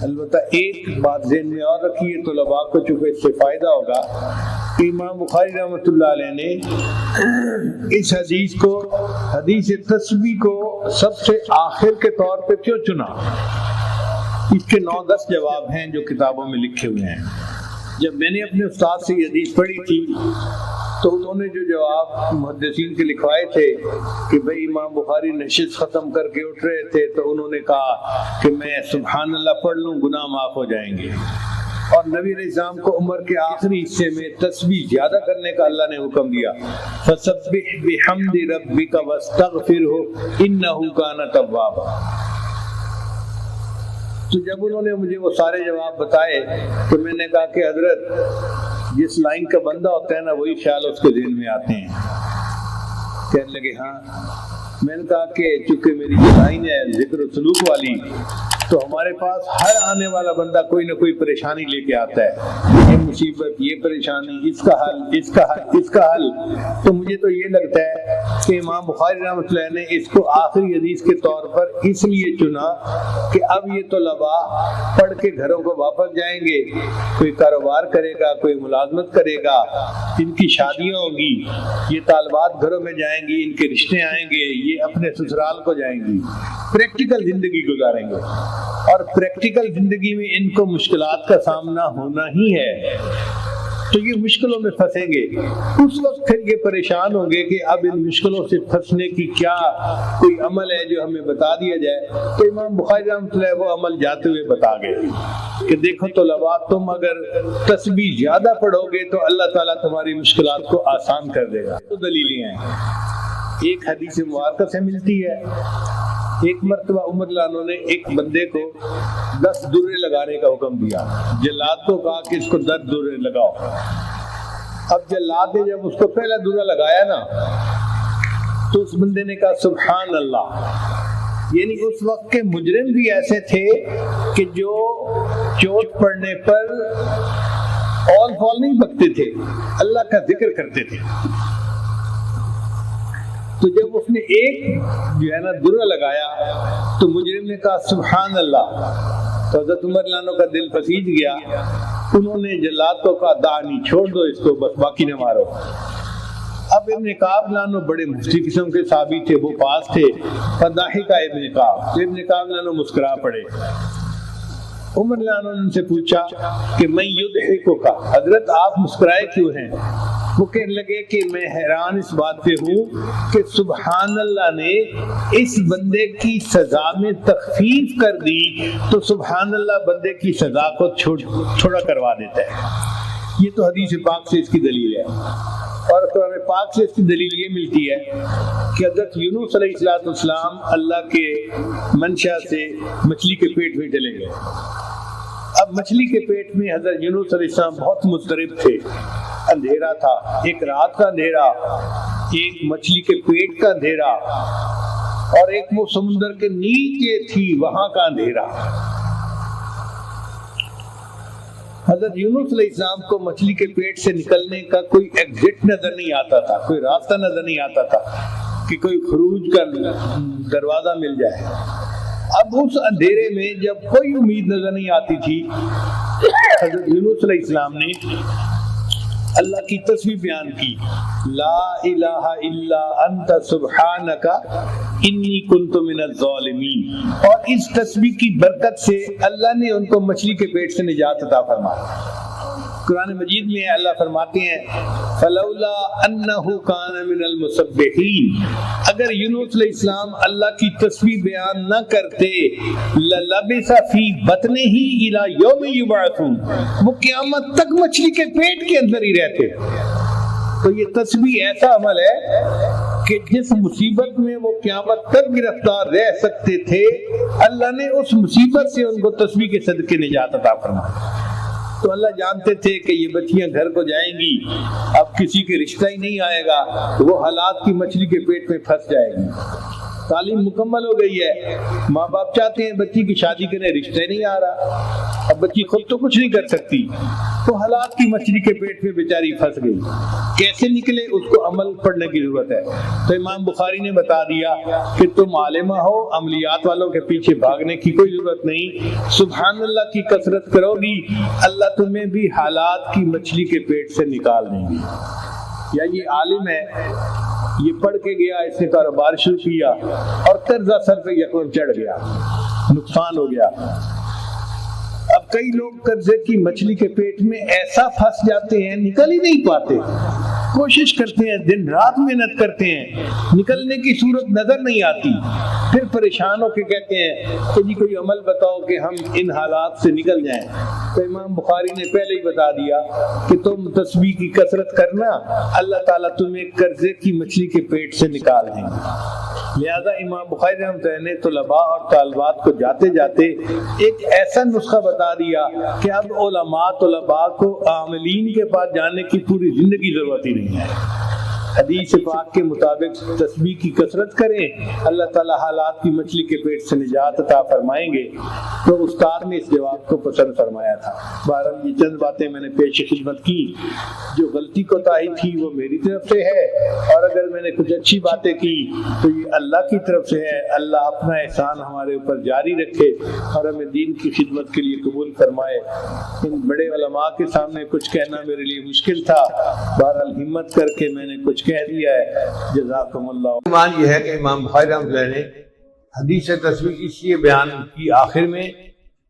البتہ ایک بات ذہن میں اور رکھیے طلباء کو، چونکہ اس سے فائدہ ہوگا، کہ امام بخاری رحمۃ اللہ علیہ نے اس حدیث کو، حدیث تسبیح کو سب سے آخر کے طور پہ کیوں چنا؟ اس کے 9-10 جواب ہیں جو کتابوں میں لکھے ہوئے ہیں۔ جب میں نے اپنے استاد سے یہ حدیث پڑھی تھی تو انہوں نے جو جواب محدثین کے لکھوائے تھے کہ بھئی امام بخاری نشست ختم کر کے اٹھ رہے تھے تو انہوں نے کہا کہ میں سبحان اللہ پڑھ لوں گناہ معاف ہو جائیں گے، اور نبی علیہ السلام کو عمر کے آخری حصے میں تسبیح زیادہ کرنے کا اللہ نے حکم دیا، فسبح بحمد ربک واستغفرہ انہ کان توابا۔ تو جب انہوں نے مجھے وہ سارے جواب بتائے تو میں نے کہا کہ حضرت جس لائن کا بندہ ہوتا ہے نا وہی خیال اس کے ذہن میں آتے ہیں۔ کہنے لگے ہاں۔ میں نے کہا کہ چونکہ میری یہ لائن ہے ذکر و سلوک والی، تو ہمارے پاس ہر آنے والا بندہ کوئی نہ کوئی پریشانی لے کے آتا ہے، یہ مصیبت، یہ پریشانی، اس کا حل، اس کا حل، اس کا حل۔ تو مجھے تو یہ لگتا ہے کہ امام بخاری رحمۃ اللہ نے اس کو آخری حدیث کے طور پر اس لیے چنا کہ اب یہ طلباء پڑھ کے گھروں کو واپس جائیں گے، کوئی کاروبار کرے گا، کوئی ملازمت کرے گا، ان کی شادیاں ہوں گی، یہ طالبات گھروں میں جائیں گی، ان کے رشتے آئیں گے، یہ اپنے سسرال کو جائیں گی، پریکٹیکل زندگی گزاریں گے، اور پریکٹیکل زندگی میں ان کو مشکلات کا سامنا ہونا ہی ہے، تو یہ مشکلوں میں پھنسیں گے۔ اس وقت پھر یہ پریشان ہوں گے کہ اب ان مشکلوں سے پھنسنے کی کیا کوئی عمل ہے جو ہمیں بتا دیا جائے۔ تو امام بخاری رحمۃ اللہ وہ عمل جاتے ہوئے بتا گئے کہ دیکھو طلباء، تم اگر تسبیح زیادہ پڑھو گے تو اللہ تعالیٰ تمہاری مشکلات کو آسان کر دے گا۔ تو دلیلیں ہیں، ایک حدیث مبارکہ سے ملتی ہے، ایک مرتبہ عمر رضی اللہ عنہ نے ایک بندے کو 10 درے لگانے کا حکم دیا، جلاد کو کہا کہ اس کو 10 درے لگاؤ۔ اب جلاد نے جب اس کو پہلا درہ لگایا نا تو اس بندے نے کہا سبحان اللہ، یعنی اس وقت کے مجرم بھی ایسے تھے کہ جو چوٹ پڑنے پر اول فال نہیں بکتے تھے، اللہ کا ذکر کرتے تھے۔ تو جب اس نے ایک جو ہے نا درہ لگایا تو مجرم نے کہا سبحان اللہ، تو حضرت عمر رضی اللہ عنہ کا دل پسیج گیا۔ انہوں نے جلاد کو کہا دانی، چھوڑ دو اس کو، بس باقی نہ مارو۔ اب ابن کعب رضی اللہ عنہ بڑے مفتی قسم کے صحابی تھے، وہ پاس تھے، فضاحک ابن کعب، تو ابن کعب رضی اللہ عنہ مسکرا پڑے۔ عمر رضی اللہ عنہ نے ان سے پوچھا کہ میں یضحکک، حضرت آپ مسکرائے کیوں ہیں؟ وہ کہنے لگے کہ میں حیران اس بات پہ ہوں کہ سبحان اللہ نے اس بندے کی سزا میں تخفیف کر دی، تو سبحان اللہ بندے کی سزا کو چھوڑا کروا دیتا ہے۔ یہ تو حدیث پاک سے اس کی دلیل ہے، اور قرآن پاک سے اس کی دلیل یہ ملتی ہے کہ حضرت یونس علیہ السلام اللہ کے منشا سے مچھلی کے پیٹ میں چلے گئے۔ اب مچھلی کے پیٹ میں حضرت یونس علیہ السلام بہت مضطرب تھے، اندھیرا تھا، ایک رات کا اندھیرا، ایک مچھلی کے پیٹ کا اندھیرا، اور ایک وہ سمندر کے نیچے تھی وہاں کا اندھیرا۔ حضرت یونس علیہ السلام کو مچھلی کے پیٹ سے نکلنے کا کوئی ایگزٹ نظر نہیں آتا تھا، کوئی راستہ نظر نہیں آتا تھا کہ کوئی خروج کا دروازہ مل جائے۔ اب اس اندھیرے میں جب کوئی امید نظر نہیں آتی تھی، حضرت یونس علیہ السلام نے اللہ کی تسبیح بیان کی، لا الہ الا انت سبحانک انی کنت من الظالمین، اور اس تسبیح کی برکت سے اللہ نے ان کو مچھلی کے پیٹ سے نجات عطا فرمائی۔ قرآن مجید میں اللہ فرماتے ہیں فلولا انہ کان من المسبحین، اگر یونس علیہ السلام اللہ کی تسبیح بیان نہ کرتے، للبث فی بطنہ الی یوم یبعثون، وہ قیامت تک مچھلی کے پیٹ کے اندر ہی رہتے۔ تو یہ تسبیح ایسا عمل ہے کہ جس مصیبت میں وہ قیامت تک گرفتار رہ سکتے تھے، اللہ نے اس مصیبت سے ان کو تسبیح کے صدقے نجات عطا فرمائی۔ تو اللہ جانتے تھے کہ یہ بچیاں گھر کو جائیں گی، اب کسی کے رشتہ ہی نہیں آئے گا، وہ حالات کی مچھلی کے پیٹ میں پھنس جائے گی۔ تعلیم مکمل ہو گئی ہے، ماں باپ چاہتے ہیں بچی کی شادی کریں، رشتہ ہی نہیں آ رہا، اب بچی خود تو کچھ نہیں کر سکتی، تو حالات کی مچھلی کے پیٹ میں بیچاری پھنس گئی۔ کیسے نکلے اس کو عمل پڑھنے کی ضرورت ہے۔ تو امام بخاری نے بتا دیا کہ تم عالمہ ہو، عملیات والوں کے پیچھے بھاگنے کی کوئی ضرورت نہیں، سبحان اللہ کی کثرت کرو گی، اللہ تمہیں بھی حالات کی مچھلی کے پیٹ سے نکال دیں گے۔ یا یہ عالم ہے، یہ پڑھ کے گیا، اس نے کاروبار شروع کیا اور قرضہ سر پہ یکدم چڑھ گیا، نقصان ہو گیا۔ اب کئی لوگ قرضے کی مچھلی کے پیٹ میں ایسا پھنس جاتے ہیں، نکل ہی نہیں پاتے، کوشش کرتے ہیں، دن رات محنت کرتے ہیں، نکلنے کی صورت نظر نہیں آتی، پھر پریشان ہو کے کہتے ہیں کہ جی کوئی عمل بتاؤ کہ ہم ان حالات سے نکل جائیں۔ تو امام بخاری نے پہلے ہی بتا دیا کہ تم تسبیح کی کثرت کرنا، اللہ تعالیٰ تمہیں قرضے کی مچھلی کے پیٹ سے نکال دیں گے۔ لہذا امام بخاری رحمۃ اللہ نے طلباء اور طالبات کو جاتے جاتے ایک ایسا نسخہ بتا دیا کہ اب علماء طلباء کو عاملین کے پاس جانے کی پوری زندگی ضرورت ہی نہیں ہے۔ حدیث پاک کے مطابق تسبیح کی کثرت کریں، اللہ تعالیٰ حالات کی مچھلی کے پیٹ سے نجات عطا فرمائیں گے۔ تو استاد نے اس جواب کو پسند فرمایا تھا۔ بہرحال یہ چند باتیں میں نے پیش خدمت کی، جو غلطی کوتاہی تھی وہ میری طرف سے ہے، اور اگر میں نے کچھ اچھی باتیں کی تو یہ اللہ کی طرف سے ہے۔ اللہ اپنا احسان ہمارے اوپر جاری رکھے اور ہمیں دین کی خدمت کے لیے قبول فرمائے۔ ان بڑے علماء کے سامنے کچھ کہنا میرے لیے مشکل تھا، بہرحال ہمت کر کے میں نے کچھ کہہ دیا ہے۔ جزاکم اللہ۔ ایمان یہ ہے کہ امام بخاری رحمۃ اللہ نے حدیث تسبیح اس لیے بیان کی آخر میں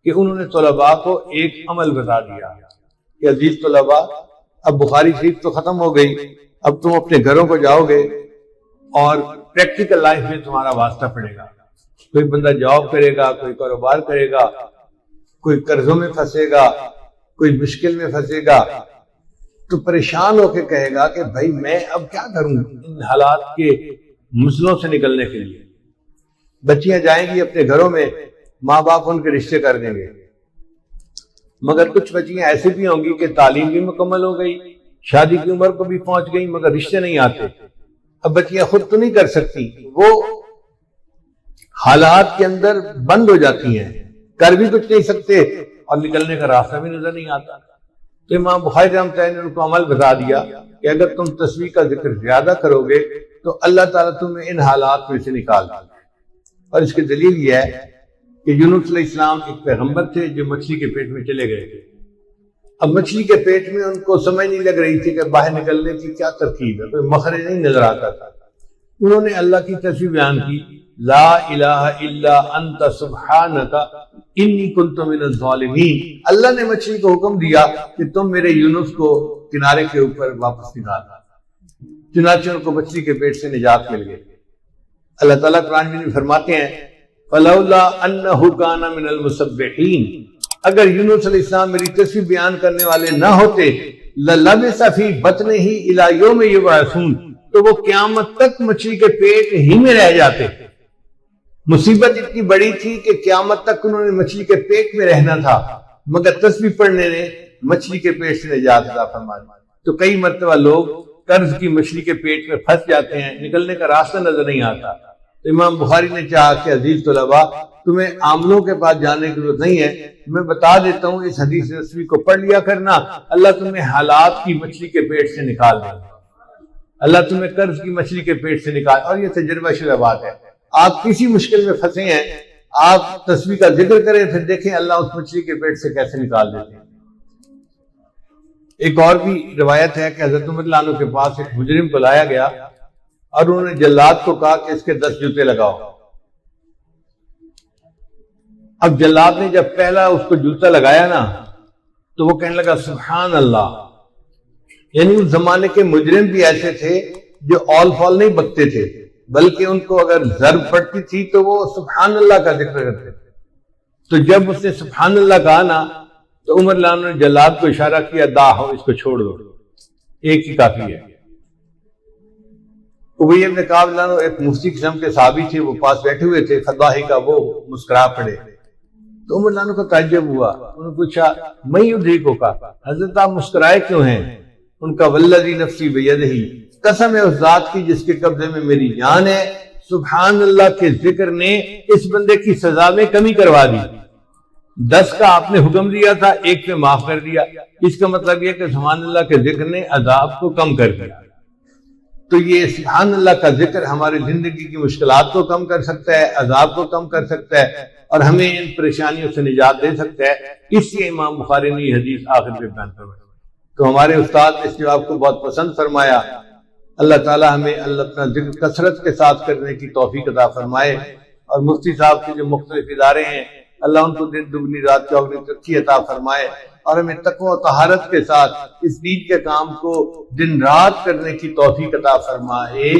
کہ انہوں نے طلباء کو ایک عمل بتا دیا کہ عزیز طلباء، اب بخاری شریف تو ختم ہو گئی، اب تم اپنے گھروں کو جاؤ گے اور پریکٹیکل لائف میں تمہارا واسطہ پڑے گا۔ کوئی بندہ جاب کرے گا، کوئی کاروبار کرے گا، کوئی قرضوں میں پھنسے گا، کوئی مشکل میں پھنسے گا، تو پریشان ہو کے کہے گا کہ بھائی میں اب کیا کروں ان حالات کے مسئلوں سے نکلنے کے لیے۔ بچیاں جائیں گی اپنے گھروں میں، ماں باپ ان کے رشتے کر دیں گے، مگر کچھ بچیاں ایسی بھی ہوں گی کہ تعلیم بھی مکمل ہو گئی، شادی کی عمر کو بھی پہنچ گئی، مگر رشتے نہیں آتے۔ اب بچیاں خود تو نہیں کر سکتی، وہ حالات کے اندر بند ہو جاتی ہیں، کر بھی کچھ نہیں سکتے اور نکلنے کا راستہ بھی نظر نہیں آتا۔ تو امام بخاری رحمۃ اللہ نے ان کو عمل بتا دیا کہ اگر تم تسبیح کا ذکر زیادہ کرو گے تو اللہ تعالیٰ تمہیں ان حالات میں سے نکال دے۔ اور اس کی دلیل یہ ہے کہ یونس علیہ السلام ایک پیغمبر تھے جو مچھلی کے پیٹ میں چلے گئے تھے۔ اب مچھلی کے پیٹ میں ان کو سمجھ نہیں لگ رہی تھی کہ باہر نکلنے کی کیا ترکیب ہے، کوئی مخرج نہیں نظر آتا تھا۔ انہوں نے اللہ کی تسبیح بیان کی، لا الہ الا انت سبحانک انی کنت من الظالمین۔ اللہ نے مچھلی کو حکم دیا کہ تم میرے یونس کو کنارے کے اوپر واپس نکال دو، چنانچہ ان کو مچھلی کے پیٹ سے نجات مل گئی۔ اللہ تعالیٰ قرآن میں فرماتے ہیں فلولا انہ کان من المسبحین، اگر یونس علیہ السلام میری تسبیح بیان کرنے والے نہ ہوتے للبث فی بطنہ الی یوم یبعثون، تو وہ قیامت تک مچھلی کے پیٹ ہی میں رہ جاتے۔ مصیبت اتنی بڑی تھی کہ قیامت تک انہوں نے مچھلی کے پیٹ میں رہنا تھا، مگر تسبیح پڑھنے نے مچھلی کے پیٹ سے نجات عطا فرما دی۔ تو کئی مرتبہ لوگ قرض کی مچھلی کے پیٹ میں پھنس جاتے ہیں، نکلنے کا راستہ نظر نہیں آتا۔ تو امام بخاری نے چاہا کہ عزیز طلباء، تمہیں عاملوں کے پاس جانے کی ضرورت نہیں ہے، میں بتا دیتا ہوں اس حدیث تسبیح کو پڑھ لیا کرنا، اللہ تمہیں حالات کی مچھلی کے پیٹ سے نکال دے گا، اللہ تمہیں قرض کی مچھلی کے پیٹ سے نکال۔ اور یہ تجربہ شدہ بات ہے، آپ کسی مشکل میں پھنسے ہیں، آپ تسبیح کا ذکر کریں، پھر دیکھیں اللہ اس مچھلی کے پیٹ سے کیسے نکال دیتے ہیں۔ ایک اور بھی روایت ہے کہ حضرت عمر رضی اللہ عنہ کے پاس ایک مجرم کو لایا گیا اور انہوں نے جلاد کو کہا کہ اس کے 10 جوتے لگاؤ۔ اب جلاد نے جب پہلا اس کو جوتا لگایا نا تو وہ کہنے لگا سبحان اللہ، یعنی اس زمانے کے مجرم بھی ایسے تھے جو آل فال نہیں بکتے تھے، بلکہ ان کو اگر ضرب پڑتی تھی تو وہ سبحان اللہ کا ذکر کرتے تھے۔ تو جب اس نے سبحان اللہ کہا نا تو عمر رضی اللہ عنہ نے جلاد کو اشارہ کیا، دا ہو، اس کو چھوڑ دو، ایک ہی کافی ہے۔ ابی بن کعب رضی اللہ عنہ ایک مفتی قسم کے صحابی تھے، وہ پاس بیٹھے ہوئے تھے، فضاحی کا وہ مسکرا پڑے۔ تو عمر رضی اللہ عنہ کو تعجب ہوا، انہوں نے پوچھا میں یدریکو کا، حضرت آپ مسکرائے کیوں ہیں؟ ان کا والذی نفسی بیدہ، قسم ہے اس ذات کی جس کے قبضے میں میری جان ہے، سبحان اللہ کے ذکر نے اس بندے کی سزا میں کمی کروا دی۔ 10 کا آپ نے حکم دیا تھا، 1 پہ معاف کر دیا۔ اس کا مطلب یہ کہ سبحان اللہ کے ذکر نے عذاب کو کم کر دیا۔ تو یہ سبحان اللہ کا ذکر ہماری زندگی کی مشکلات کو کم کر سکتا ہے، عذاب کو کم کر سکتا ہے، اور ہمیں ان پریشانیوں سے نجات دے سکتا ہے۔ اس لیے امام بخاری نے یہ حدیث آخر میں بیان فرمائی۔ تو ہمارے استاد نے اس جواب کو بہت پسند فرمایا۔ اللہ تعالی ہمیں اللہ اپنا ذکر کثرت کے ساتھ کرنے کی توفیق عطا فرمائے، اور مفتی صاحب کے جو مختلف ادارے ہیں اللہ ان کو دن دگنی رات چوگنی ترقی عطا فرمائے، اور ہمیں تقوی و طہارت کے ساتھ اس دین کے کام کو دن رات کرنے کی توفیق عطا فرمائے۔